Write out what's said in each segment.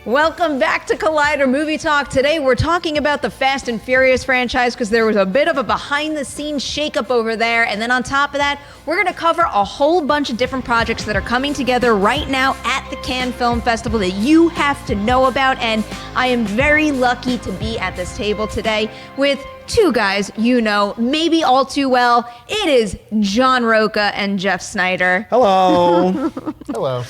Welcome back to Collider Movie Talk. Today we're talking about the Fast and Furious franchise because there was a bit of a behind-the-scenes shakeup over there. And then on top of that, we're going to cover a whole bunch of different projects that are coming together right now at the Cannes Film Festival that you have to know about. And I am very lucky to be at this table today with two guys you know maybe all too well. It is John Rocha and Jeff Sneider. Hello. Hello.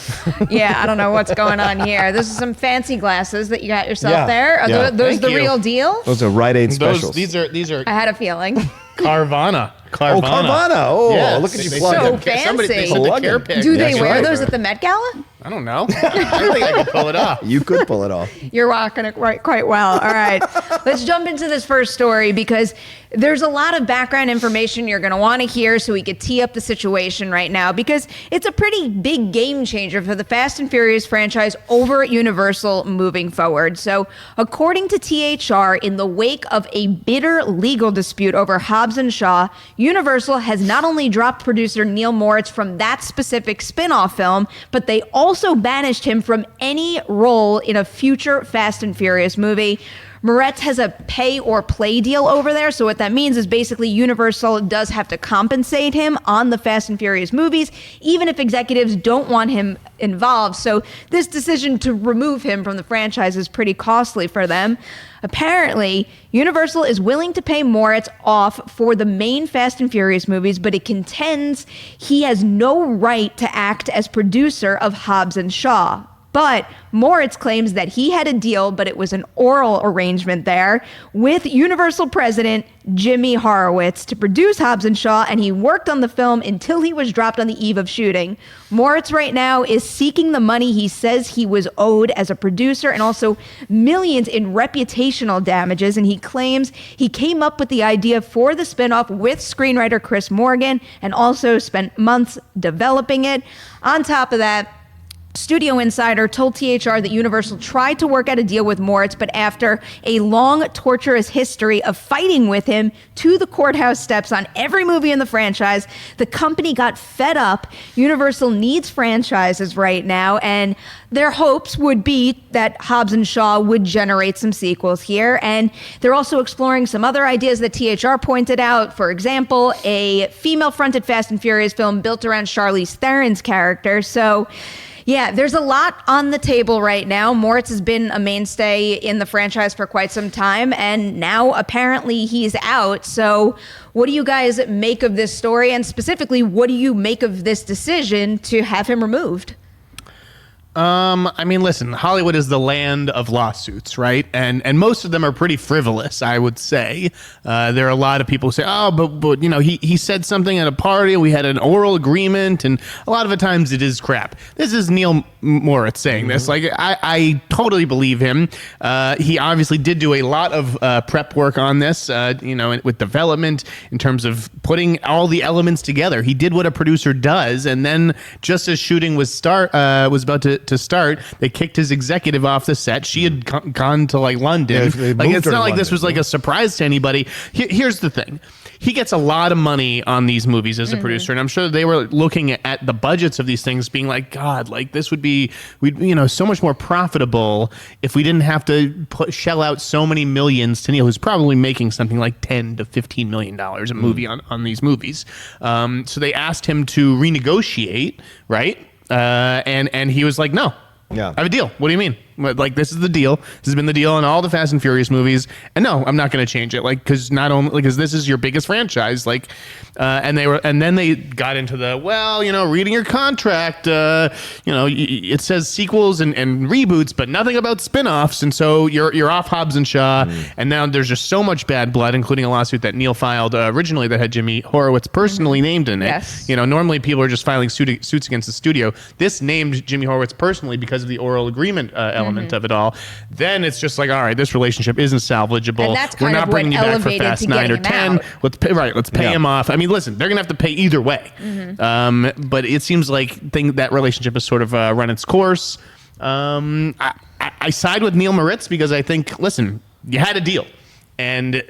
Yeah, I don't know what's going on here. This is some fancy glasses that you got yourself there. Are those the real deal? Those are Rite Aid specials. These are I had a feeling. Carvana. Oh, Carvana. Oh, Yes. look at you So plugging. fancy. They sent the care pick. Do they That's wear right. those at the Met Gala? I don't know. I don't think I could pull it off. You could pull it off. You're rocking it quite well. All right. Let's jump into this first story because there's a lot of background information you're going to want to hear so we could tee up the situation right now because it's a pretty big game changer for the Fast and Furious franchise over at Universal moving forward. So according to THR, in the wake of a bitter legal dispute over Hobbs Shaw, Universal has not only dropped producer Neal Moritz from that specific spin-off film, but they also banished him from any role in a future Fast and Furious movie. Moritz has a pay or play deal over there. So what that means is basically Universal does have to compensate him on the Fast and Furious movies, even if executives don't want him involved. So this decision to remove him from the franchise is pretty costly for them. Apparently, Universal is willing to pay Moritz off for the main Fast and Furious movies, but it contends he has no right to act as producer of Hobbs and Shaw. But Moritz claims that he had a deal, but it was an oral arrangement there with Universal president Jimmy Horowitz to produce Hobbs and Shaw, and he worked on the film until he was dropped on the eve of shooting. Moritz right now is seeking the money he says he was owed as a producer and also millions in reputational damages, and he claims he came up with the idea for the spinoff with screenwriter Chris Morgan and also spent months developing it. On top of that, Studio Insider told THR that Universal tried to work out a deal with Moritz, but after a long, torturous history of fighting with him to the courthouse steps on every movie in the franchise, the company got fed up. Universal needs franchises right now, and their hopes would be that Hobbs and Shaw would generate some sequels here. And they're also exploring some other ideas that THR pointed out. For example, a female-fronted Fast and Furious film built around Charlize Theron's character. So yeah, there's a lot on the table right now. Moritz has been a mainstay in the franchise for quite some time, and now apparently he's out. So what do you guys make of this story? And specifically, what do you make of this decision to have him removed? I mean, listen, Hollywood is the land of lawsuits, right? And most of them are pretty frivolous, I would say. There are a lot of people who say, oh, but you know, he said something at a party, we had an oral agreement, and a lot of the times it is crap. This is Neal Moritz saying this. Like, I totally believe him. He obviously did do a lot of prep work on this, you know, with development in terms of putting all the elements together. He did what a producer does, and then just as shooting was about to start, they kicked his executive off the set. She had gone to like London. Like, it's not like this was like a surprise to anybody. Here's the thing. He gets a lot of money on these movies as a producer, and I'm sure they were looking at the budgets of these things being like, God, like this would be, so much more profitable if we didn't have to shell out so many millions to Neal, who's probably making something like $10 to $15 million a movie on these movies. So they asked him to renegotiate, right? And he was like, no. Yeah. I have a deal. What do you mean? Like, this is the deal. This has been the deal in all the Fast and Furious movies. And no, I'm not going to change it. Like, because not only because this is your biggest franchise. Like, and then they got into the, well, reading your contract, it says sequels and reboots, but nothing about spinoffs. And so you're off Hobbs and Shaw. And now there's just so much bad blood, including a lawsuit that Neal filed originally that had Jimmy Horowitz personally named in it. Yes. Normally people are just filing suits against the studio. This named Jimmy Horowitz personally because of the oral agreement element of it all. Then it's just like, all right, this relationship isn't salvageable. And that's We're kind not of bringing you what back for elevated Fast to 9 or getting 10. him out. Let's pay him off. I mean, listen, they're going to have to pay either way. But it seems like that relationship has sort of run its course. I side with Neal Moritz because I think, listen, you had a deal. And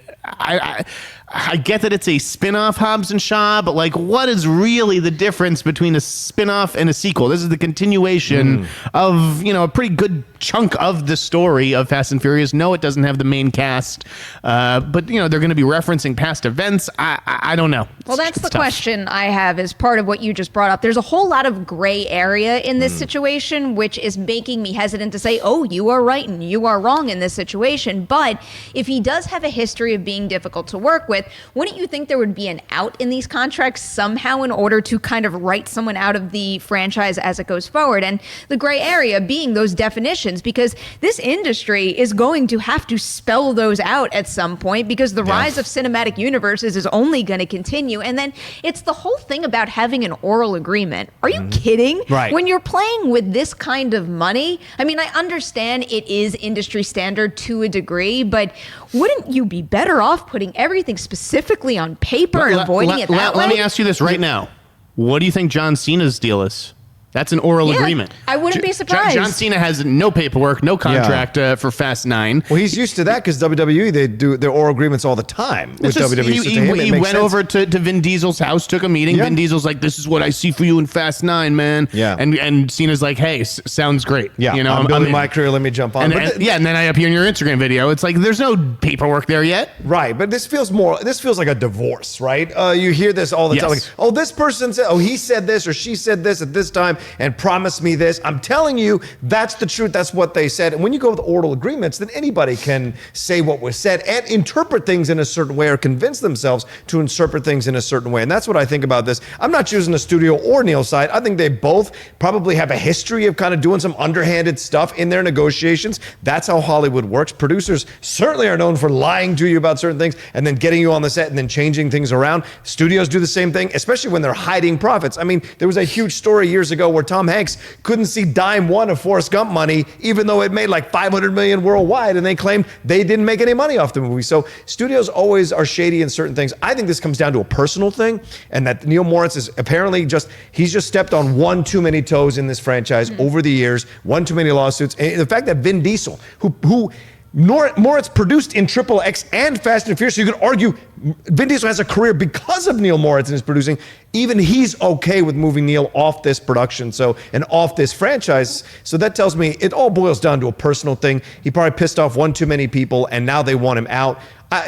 I get that it's a spin-off Hobbs and Shaw, but like, what is really the difference between a spin-off and a sequel? This is the continuation of, a pretty good chunk of the story of Fast and Furious. No, it doesn't have the main cast, but they're going to be referencing past events. I don't know. Well, that's the question I have as part of what you just brought up. There's a whole lot of gray area in this situation, which is making me hesitant to say, oh, you are right and you are wrong in this situation. But if he does have a history of being difficult to work with, wouldn't you think there would be an out in these contracts somehow in order to kind of write someone out of the franchise as it goes forward? And the gray area being those definitions, because this industry is going to have to spell those out at some point, because the rise of cinematic universes is only going to continue. And then it's the whole thing about having an oral agreement. Are you kidding? Right. When you're playing with this kind of money, I mean, I understand it is industry standard to a degree, but wouldn't you be better off putting everything specifically on paper and avoiding it that way? Let me ask you this right now. What do you think John Cena's deal is? That's an oral agreement. I wouldn't be surprised. John Cena has no paperwork, no contract for Fast 9. Well, he's used to that because WWE, they do their oral agreements all the time with WWE. He went over to Vin Diesel's house, took a meeting. Vin Diesel's like, this is what I see for you in Fast 9, man. Yeah. And Cena's like, hey, sounds great. Yeah, I'm building my career, let me jump on. And then I appear in your Instagram video. It's like, there's no paperwork there yet. Right, but this feels like a divorce, right? You hear this all the time. Like, oh, this person said, he said this or she said this at this time and promised me this. I'm telling you, that's the truth. That's what they said. And when you go with oral agreements, then anybody can say what was said and interpret things in a certain way or convince themselves to interpret things in a certain way. And that's what I think about this. I'm not choosing the studio or Neal's side. I think they both probably have a history of kind of doing some underhanded stuff in their negotiations. That's how Hollywood works. Producers certainly are known for lying to you about certain things and then getting you on the set and then changing things around. Studios do the same thing, especially when they're hiding profits. I mean, there was a huge story years ago where Tom Hanks couldn't see dime one of Forrest Gump money, even though it made like $500 million worldwide, and they claimed they didn't make any money off the movie. So studios always are shady in certain things. I think this comes down to a personal thing, and that Neal Moritz is apparently he's just stepped on one too many toes in this franchise over the years, one too many lawsuits. And the fact that Vin Diesel, who Moritz produced in Triple X and Fast and Furious, so you could argue Vin Diesel has a career because of Neal Moritz and his producing. Even he's okay with moving Neal off this production and off this franchise. So that tells me it all boils down to a personal thing. He probably pissed off one too many people, and now they want him out.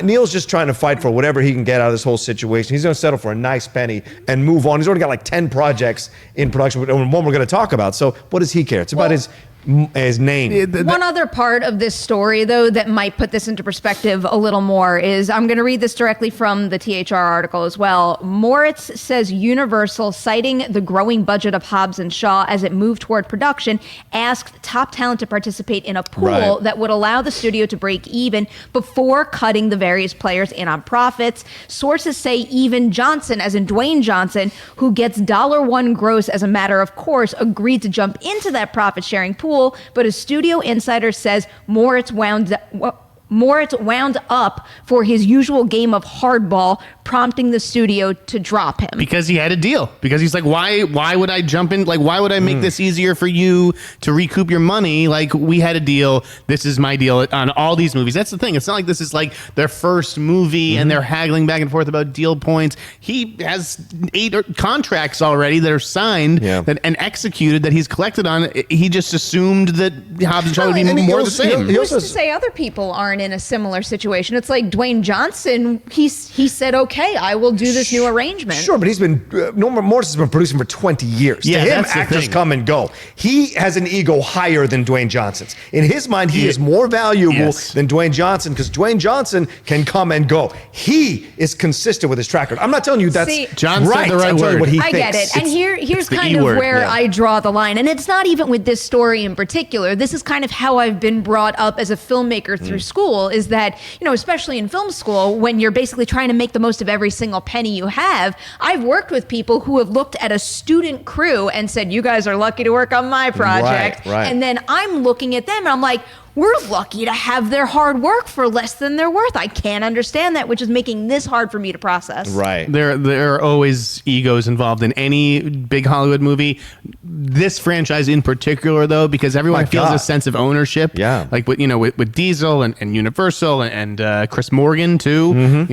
Neal's just trying to fight for whatever he can get out of this whole situation. He's going to settle for a nice penny and move on. He's already got like 10 projects in production, one we're going to talk about. So what does he care? It's about his name. One other part of this story, though, that might put this into perspective a little more is, I'm going to read this directly from the THR article as well. Moritz says Universal, citing the growing budget of Hobbs and Shaw as it moved toward production, asked top talent to participate in a pool that would allow the studio to break even before cutting the various players in on profits. Sources say even Johnson, as in Dwayne Johnson, who gets $1 gross as a matter of course, agreed to jump into that profit-sharing pool. But a studio insider says Moritz wound up for his usual game of hardball, prompting the studio to drop him. Because he had a deal. Because he's like, why would I jump in? Like, why would I make this easier for you to recoup your money? Like, we had a deal. This is my deal on all these movies. That's the thing. It's not like this is like their first movie and they're haggling back and forth about deal points. He has 8 contracts already that are signed and executed that he's collected on. He just assumed that Hobbs and Shaw would be more the same. Who's to say other people aren't in a similar situation? It's like Dwayne Johnson, he said, okay, I will do this new arrangement. Sure, but he's been, Neal Moritz has been producing for 20 years. Yeah, to him, actors come and go. He has an ego higher than Dwayne Johnson's. In his mind, he is more valuable than Dwayne Johnson because Dwayne Johnson can come and go. He is consistent with his track record. I'm not telling you that's John right. Said the right I'm telling you word. what he I thinks. get it. And here's kind of E-word. where I draw the line. And it's not even with this story in particular. This is kind of how I've been brought up as a filmmaker through school, is that, especially in film school, when you're basically trying to make the most of every single penny you have, I've worked with people who have looked at a student crew and said, you guys are lucky to work on my project. Right. And then I'm looking at them and I'm like, we're lucky to have their hard work for less than they're worth. I can't understand that, which is making this hard for me to process. Right. There are always egos involved in any big Hollywood movie. This franchise in particular, though, because everyone feels a sense of ownership. Yeah. Like with Diesel and Universal and Chris Morgan too.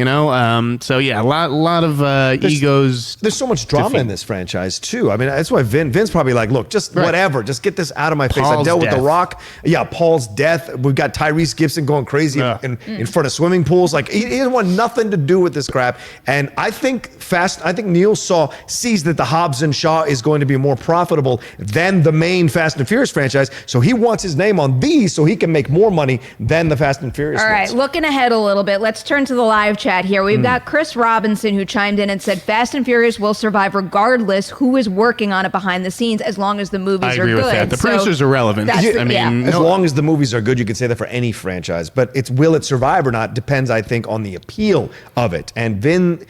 So yeah, a lot of egos. There's so much drama in this franchise too. I mean, that's why Vin's probably like, look, just whatever, just get this out of my face. I dealt with The Rock. Yeah, Paul's death. We've got Tyrese Gibson going crazy in front of swimming pools. Like he didn't want nothing to do with this crap. And I think Neal sees that the Hobbs and Shaw is going to be more profitable than the main Fast and Furious franchise. So he wants his name on these so he can make more money than the Fast and Furious. All right, looking ahead a little bit, let's turn to the live chat here. We've got Chris Robinson who chimed in and said Fast and Furious will survive regardless who is working on it behind the scenes as long as the movies are good. I agree with that. The producers are relevant. As long as the movies are good, you can say that for any franchise. But will it survive or not depends, I think, on the appeal of it. And Vin,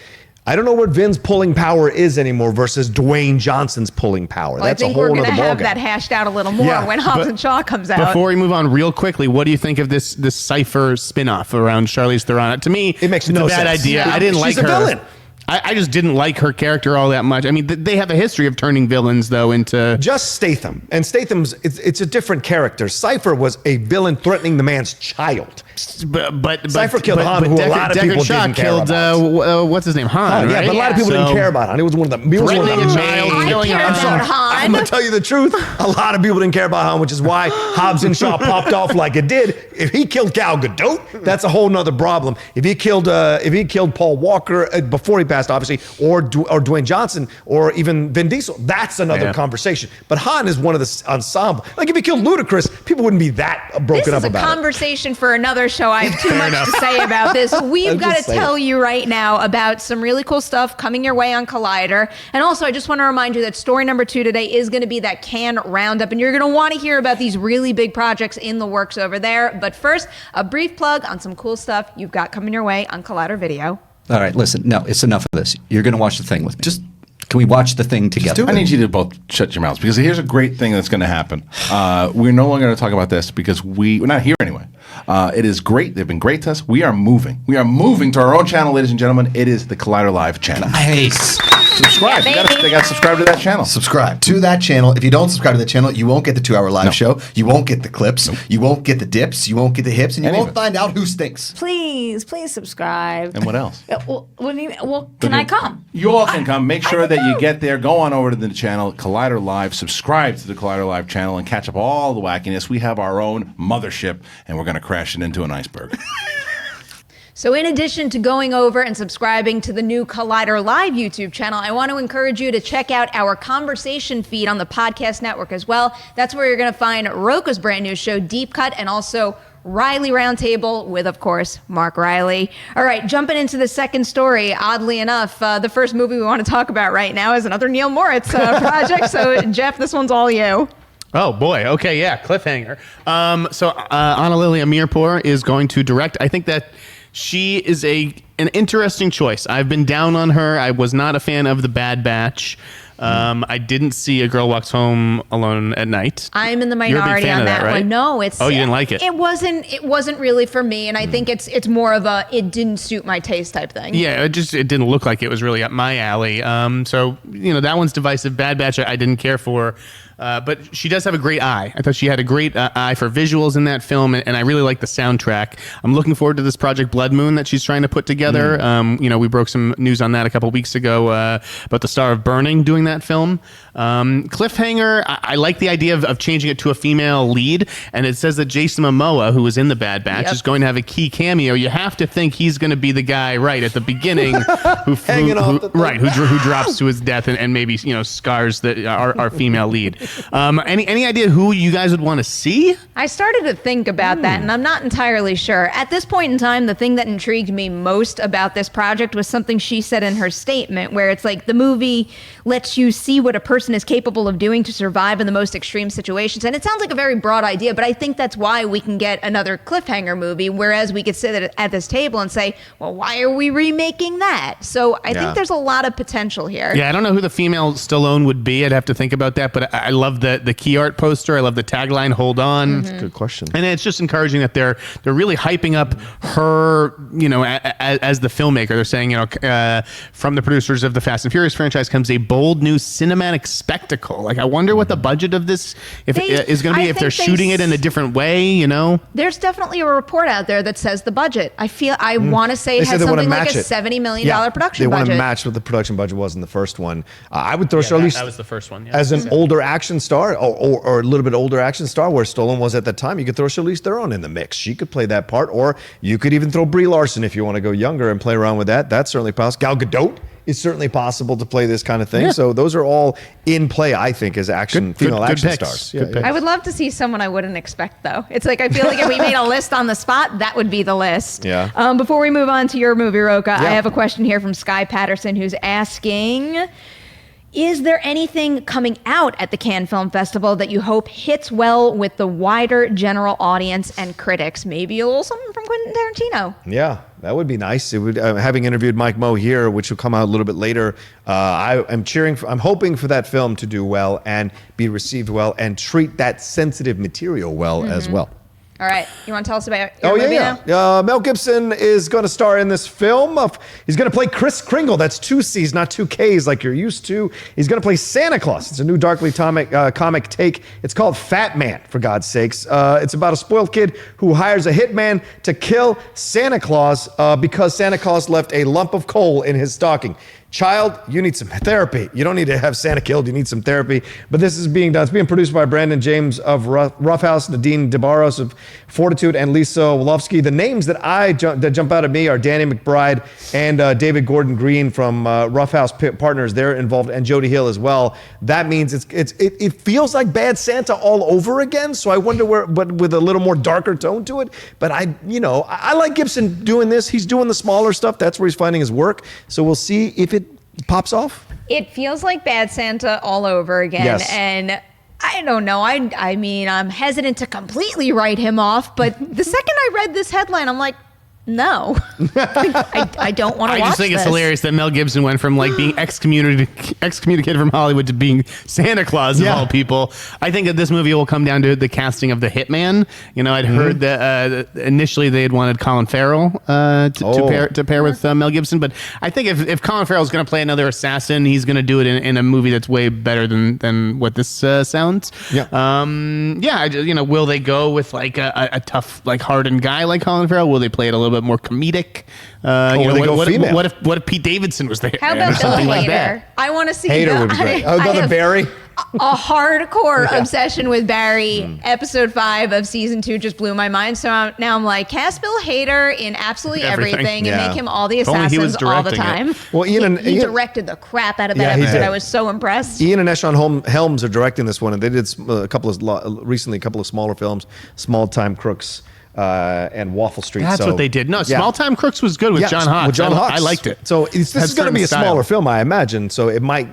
I don't know what Vin's pulling power is anymore versus Dwayne Johnson's pulling power. Well, that's a whole other ballgame. I think we're going to have that hashed out a little more when Hobbs and Shaw comes out. Before we move on, real quickly, what do you think of this Cypher spinoff around Charlize Theron? To me, it makes no sense. Bad idea. Yeah. I didn't like her. She's a villain. I just didn't like her character all that much. I mean, they have a history of turning villains, though, into... Just Statham. And Statham's, it's a different character. Cypher was a villain threatening the man's child. But Cypher killed Han, who a lot of people didn't care about. What's his name? Han, right? Yeah, but a lot of people didn't care about Han. He was one of the... Threatening a child, killing Han. I'm going to tell you the truth. A lot of people didn't care about Han, which is why Hobbs and Shaw popped off like it did. If he killed Gal Gadot, that's a whole nother problem. If he killed Paul Walker before he passed, obviously, or Dwayne Johnson, or even Vin Diesel, that's another conversation. But Han is one of the ensemble. Like if he killed Ludacris, people wouldn't be that broken up about it. This is a conversation for another show. I have too much to say about this. We've got to tell you right now about some really cool stuff coming your way on Collider. And also, I just want to remind you that story number 2 today is going to be that Cannes roundup, and you're going to want to hear about these really big projects in the works over there. But first, a brief plug on some cool stuff you've got coming your way on Collider Video. All right, listen. No, it's enough of this. You're going to watch The Thing with me. Can we watch The Thing together? I need you to both shut your mouths because here's a great thing that's going to happen. We're no longer going to talk about this because we're not here anyway. It is great. They've been great to us. We are moving. We are moving to our own channel, ladies and gentlemen. It is the Collider Live channel. Nice. Subscribe. Yeah, they got to subscribe to that channel. Subscribe to that channel. If you don't subscribe to the channel, you won't get the 2-hour live show. You won't get the clips. You won't get the dips. You won't get the hips. And you won't find out who stinks. Please subscribe. And what else? Can I come? You all can come. Make sure that you get there. Go on over to the channel, Collider Live. Subscribe to the Collider Live channel and catch up all the wackiness. We have our own mothership, and we're going to crash it into an iceberg. So in addition to going over and subscribing to the new Collider Live YouTube channel, I want to encourage you to check out our conversation feed on the podcast network as well. That's where you're going to find Rocha's brand new show, Deep Cut, and also Riley Roundtable with, of course, Mark Riley. All right, jumping into the second story. Oddly enough, the first movie we want to talk about right now is another Neal Moritz project. So, Jeff, this one's all you. Oh boy. Okay. Yeah. Cliffhanger. So Anna Lily Amirpour is going to direct. I think that she is an interesting choice. I've been down on her. I was not a fan of The Bad Batch. I didn't see A Girl Walks Home Alone at Night. I'm in the minority on that right? one. No, it's. Oh, you didn't like it? It wasn't really for me, and I think it's more of a it didn't suit my taste type thing. Yeah, it didn't look like it was really up my alley. So that one's divisive. Bad Batch I didn't care for. But she does have a great eye. I thought she had a great eye for visuals in that film, and I really like the soundtrack. I'm looking forward to this Project Blood Moon that she's trying to put together. We broke some news on that a couple weeks ago about the star of Burning doing that film. Cliffhanger, I like the idea of changing it to a female lead, and it says that Jason Momoa, who was in The Bad Batch, is going to have a key cameo. You have to think he's going to be the guy right at the beginning who drops to his death and maybe scars our female lead. Any idea who you guys would want to see? I started to think about that, and I'm not entirely sure. At this point in time, the thing that intrigued me most about this project was something she said in her statement, where it's like the movie lets you to see what a person is capable of doing to survive in the most extreme situations. And it sounds like a very broad idea, but I think that's why we can get another cliffhanger movie, whereas we could sit at this table and say, well, why are we remaking that? So I think there's a lot of potential here. Yeah, I don't know who the female Stallone would be. I'd have to think about that, but I love the key art poster. I love the tagline, "Hold on." That's a good question. And it's just encouraging that they're really hyping up her, as the filmmaker. They're saying, from the producers of the Fast and Furious franchise comes a bold new cinematic spectacle. Like, I wonder what the budget of this is going to be, if they're shooting it in a different way, There's definitely a report out there that says the budget. I want to say it has something like a $70 million production budget. They want to match what the production budget was in the first one. I would throw Charlize. That was the first one. Yeah. As an older action star, or a little bit older action star, where Stallone was at the time, you could throw Charlize Theron in the mix. She could play that part, or you could even throw Brie Larson if you want to go younger and play around with that. That's certainly possible. Gal Gadot is certainly possible to play this kind of thing. Yeah. So those are all in play, I think, as female action stars. I would love to see someone I wouldn't expect, though. It's like, I feel like if we made a list on the spot, that would be the list. Yeah. Before we move on to your movie, Rocha, I have a question here from Sky Patterson, who's asking, is there anything coming out at the Cannes Film Festival that you hope hits well with the wider general audience and critics? Maybe a little something from Quentin Tarantino. Yeah, that would be nice. It would. Having interviewed Mike Moe here, which will come out a little bit later, I'm hoping for that film to do well and be received well and treat that sensitive material well as well. All right. You want to tell us about your movie now? Mel Gibson is going to star in this film. He's going to play Kris Kringle. That's 2 C's, not 2 K's like you're used to. He's going to play Santa Claus. It's a new darkly comic take. It's called Fat Man, for God's sakes. It's about a spoiled kid who hires a hitman to kill Santa Claus because Santa Claus left a lump of coal in his stocking. Child, you need some therapy. You don't need to have Santa killed. You need some therapy. But this is being done. It's being produced by Brandon James of Rough House, Nadine DeBarros of Fortitude, and Lisa Wolofsky. The names that jump out at me are Danny McBride and David Gordon Green from Rough House Partners. They're involved, and Jody Hill as well. That means it feels like Bad Santa all over again. So I wonder but with a little more darker tone to it. But I like Gibson doing this. He's doing the smaller stuff. That's where he's finding his work. So we'll see if it pops off. It feels like Bad Santa all over again. Yes. And I don't know. I mean, I'm hesitant to completely write him off, but the second I read this headline, I'm like, no, I don't want to watch this. I just think it's hilarious that Mel Gibson went from like being excommunicated from Hollywood to being Santa Claus of all people. I think that this movie will come down to the casting of the hitman. I'd heard that initially they had wanted Colin Farrell to pair with Mel Gibson, but I think if Colin Farrell is going to play another assassin, he's going to do it in a movie that's way better than what this sounds. Yeah. Will they go with like a tough, like hardened guy like Colin Farrell? Will they play it a little bit more comedic? What if Pete Davidson was there? How about something Bill like Hader? that? I want to see Hader would be great. Another Barry. A hardcore obsession with Barry. Episode 5 of season 2 just blew my mind. So now I'm like, cast Bill Hader in absolutely everything and make him all the assassins all the time. Well, he directed the crap out of that episode. I was so impressed. Ian and Eshon Helms are directing this one, and they did a couple of smaller films, Small Time Crooks. And Waffle Street. That's what they did. No, Small Time Crooks was good with John Hawkes. I liked it. So this is going to be a smaller film, I imagine. So it might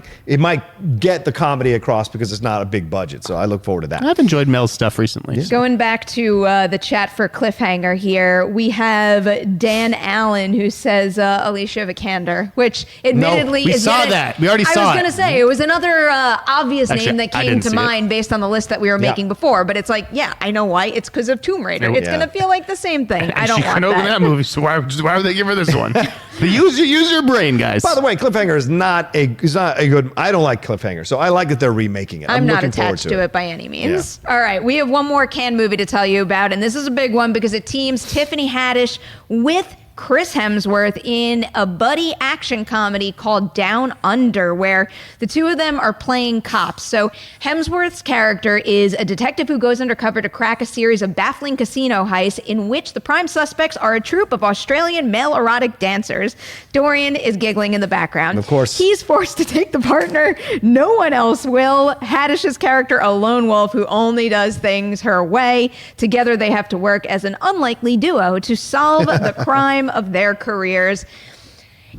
get the comedy across because it's not a big budget. So I look forward to that. I've enjoyed Mel's stuff recently. Yeah. Going back to the chat for Cliffhanger here, we have Dan Allen who says Alicia Vikander, which admittedly we saw that. We already saw it. I was going to say it was another obvious name that came to mind based on the list that we were making before. But it's like, I know why. It's because of Tomb Raider. It's going to feel like the same thing. I don't want that. She couldn't open that movie, so why would they give her this one? Use your brain, guys. By the way, Cliffhanger is not a good. I don't like Cliffhanger, so I like that they're remaking it. I'm not attached to it by any means. Yeah. All right, we have one more Cannes movie to tell you about, and this is a big one because it teams Tiffany Haddish with Chris Hemsworth in a buddy action comedy called Down Under, where the two of them are playing cops. So Hemsworth's character is a detective who goes undercover to crack a series of baffling casino heists in which the prime suspects are a troupe of Australian male erotic dancers. Dorian is giggling in the background. Of course. He's forced to take the partner no one else will. Haddish's character, a lone wolf who only does things her way. Together they have to work as an unlikely duo to solve the crime of their careers.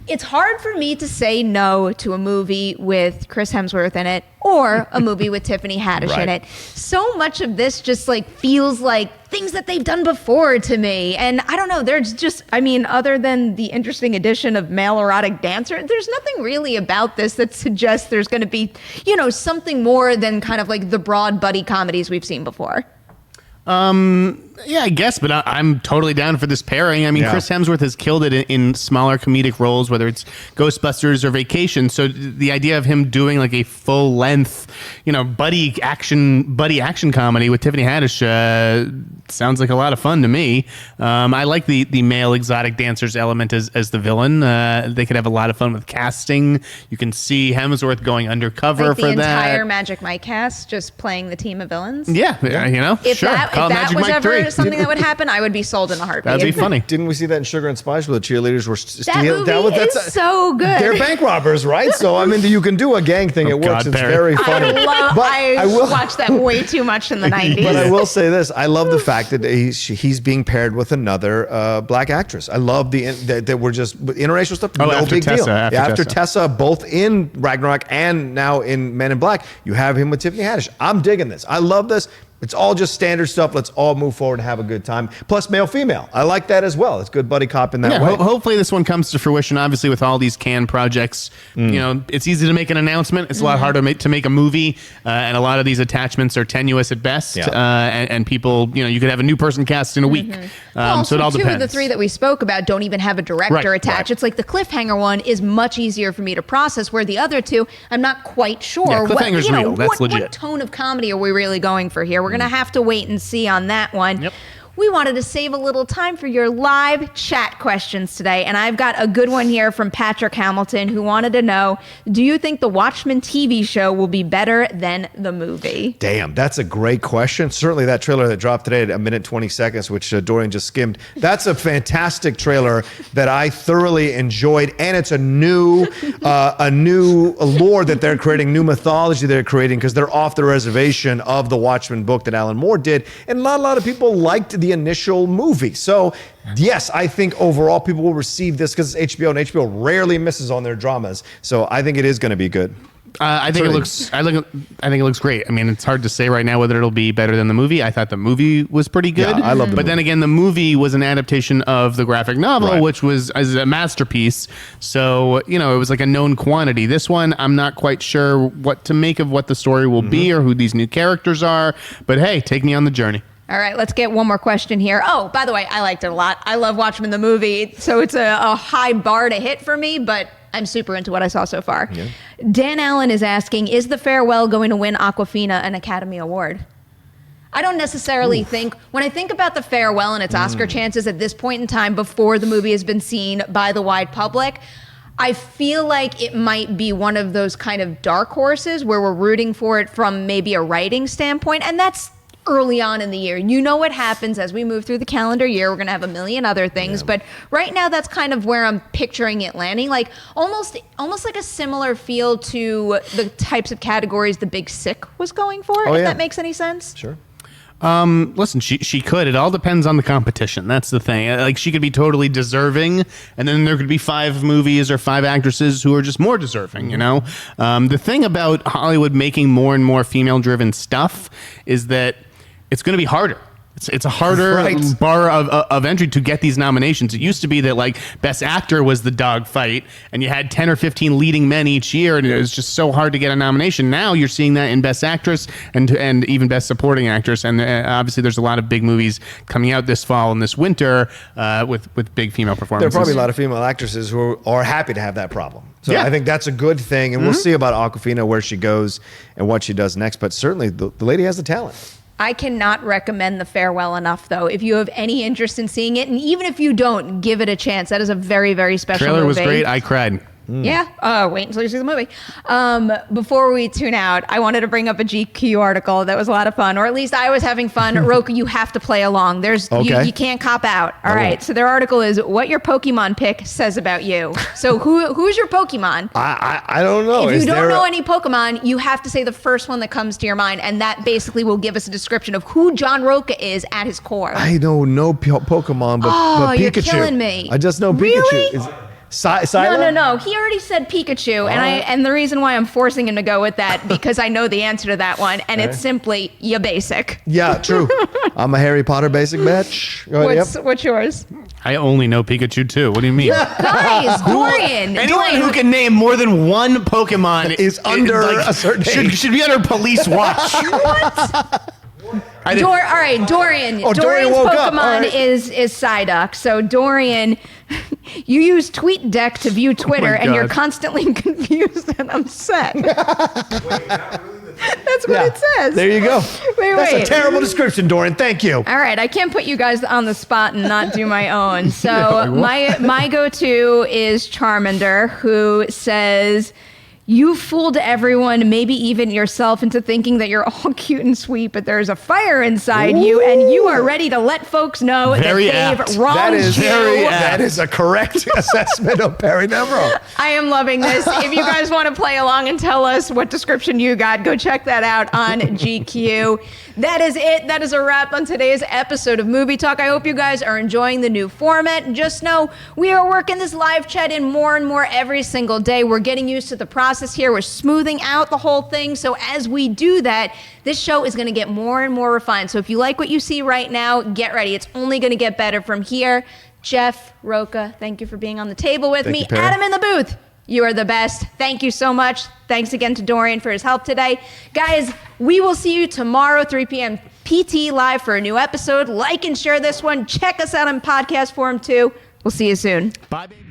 It's hard for me to say no to a movie with Chris Hemsworth in it or a movie with Tiffany Haddish in it. So much of this just like feels like things that they've done before to me. And I don't know, there's just, I mean, other than the interesting addition of male erotic dancer, there's nothing really about this that suggests there's going to be, you know, something more than kind of like the broad buddy comedies we've seen before. Yeah, I guess, but I'm totally down for this pairing. I mean, Chris Hemsworth has killed it in smaller comedic roles, whether it's Ghostbusters or Vacation. So the idea of him doing like a full length, you know, buddy action comedy with Tiffany Haddish sounds like a lot of fun to me. I like the male exotic dancers element as the villain. They could have a lot of fun with casting. You can see Hemsworth going undercover like for that. The entire Magic Mike cast just playing the team of villains. Yeah, you know, If that was Mike ever 3. something that would happen, I would be sold in a heartbeat. That'd be funny. Didn't we see that in Sugar and Spice where the cheerleaders were That movie is so good. They're bank robbers, right? So I mean, you can do a gang thing. It works. God, it's Perri. very funny. I watched that way too much in the 90s. But I will say this: I love the fact that he's being paired with another black actress. I love that we're just international stuff. Oh, no after big Tessa, deal. after Tessa, both in Ragnarok and now in Men in Black, you have him with Tiffany Haddish. I'm digging this. I love this. It's all just standard stuff. Let's all move forward and have a good time. Plus, male-female. I like that as well. It's good buddy cop in that way. Hopefully this one comes to fruition. Obviously, with all these canned projects, you know, it's easy to make an announcement. It's a lot harder to make a movie, and a lot of these attachments are tenuous at best. And people, you know, you could have a new person cast in a week. So it all depends. Two of the three that we spoke about don't even have a director attached. Right. It's like the cliffhanger one is much easier for me to process, where the other two, I'm not quite sure. Yeah, cliffhanger's real. That's legit. What tone of comedy are we really going for here? We're going to have to wait and see on that one. Yep. We wanted to save a little time for your live chat questions today, and I've got a good one here from Patrick Hamilton, who wanted to know, do you think the Watchmen TV show will be better than the movie? Damn, that's a great question. Certainly that trailer that dropped today at 1:20, which Dorian just skimmed, that's a fantastic trailer that I thoroughly enjoyed, and it's a new lore that they're creating, new mythology they're creating, because they're off the reservation of the Watchmen book that Alan Moore did, and not a lot of people liked the initial movie. So yes, I think overall people will receive this because it's HBO, and HBO rarely misses on their dramas. So I think it is going to be good. I think it looks great. I mean, it's hard to say right now whether it'll be better than the movie. I thought the movie was pretty good. Yeah, I love the But movie. then again, the movie was an adaptation of the graphic novel, which was a masterpiece. So, you know, it was like a known quantity. This one, I'm not quite sure what to make of what the story will be or who these new characters are. But hey, take me on the journey. All right, let's get one more question here. Oh, by the way, I liked it a lot. I love Watchmen the movie, so it's a high bar to hit for me, but I'm super into what I saw so far. Yeah. Dan Allen is asking, is The Farewell going to win Aquafina an Academy Award? I don't necessarily think, when I think about The Farewell and its Oscar chances at this point in time before the movie has been seen by the wide public, I feel like it might be one of those kind of dark horses where we're rooting for it from maybe a writing standpoint, and that's early on in the year. You know what happens as we move through the calendar year. We're going to have a million other things, but right now that's kind of where I'm picturing it landing, like almost like a similar feel to the types of categories The Big Sick was going for, if that makes any sense. Sure. Listen, she could. It all depends on the competition. That's the thing. Like, she could be totally deserving, and then there could be 5 movies or 5 actresses who are just more deserving, you know? The thing about Hollywood making more and more female-driven stuff is that it's going to be harder. It's a harder bar of entry to get these nominations. It used to be that, like, Best Actor was the dogfight, and you had 10 or 15 leading men each year, and it was just so hard to get a nomination. Now you're seeing that in Best Actress and even Best Supporting Actress, and obviously there's a lot of big movies coming out this fall and this winter with big female performances. There are probably a lot of female actresses who are happy to have that problem. So I think that's a good thing, and we'll see about Aquafina, where she goes and what she does next, but certainly the lady has the talent. I cannot recommend The Farewell enough, though. If you have any interest in seeing it, and even if you don't, give it a chance. That is a very, very special movie. Trailer was great. I cried. Yeah. Wait until you see the movie. Before we tune out, I wanted to bring up a GQ article that was a lot of fun, or at least I was having fun. Rocha, you have to play along. You can't cop out. All right. So their article is what your Pokemon pick says about you. So who's your Pokemon? I don't know. If you don't know any Pokemon, you have to say the first one that comes to your mind, and that basically will give us a description of who John Rocha is at his core. I don't know Pokemon, but Pikachu. You're killing me. I just know Pikachu. Really? No. He already said Pikachu, and the reason why I'm forcing him to go with that because I know the answer to that one, and it's simply you basic. Yeah, true. I'm a Harry Potter basic bitch. What's yours? I only know Pikachu too. What do you mean? Guys, Dorian. Anyone who can name more than one Pokemon is under a certain age. should be under police watch. What? All right, Dorian. Oh, Dorian Dorian's woke up. Pokemon Right. is Psyduck. So Dorian, you use TweetDeck to view Twitter, and you're God. constantly confused and upset. That's what it says. There you go. Wait. That's a terrible description, Dorian. Thank you. All right, I can't put you guys on the spot and not do my own. So my go-to is Charmander, who says, "You fooled everyone, maybe even yourself, into thinking that you're all cute and sweet, but there's a fire inside you, and you are ready to let folks know Very that apt. they've wronged That is you." that is a correct assessment of Perri Nemiroff. I am loving this. If you guys want to play along and tell us what description you got, go check that out on GQ. That is it. That is a wrap on today's episode of Movie Talk. I hope you guys are enjoying the new format. Just know we are working this live chat in more and more every single day. We're getting used to the process here. We're smoothing out the whole thing. So as we do that, this show is going to get more and more refined. So if you like what you see right now, get ready. It's only going to get better from here. Jeff, Rocha, thank you for being on the table with me. you, Perri. Adam in the booth, you are the best. Thank you so much. Thanks again to Dorian for his help today. Guys, we will see you tomorrow, 3 p.m. PT Live for a new episode. Like and share this one. Check us out on Podcast Forum too. We'll see you soon. Bye, baby.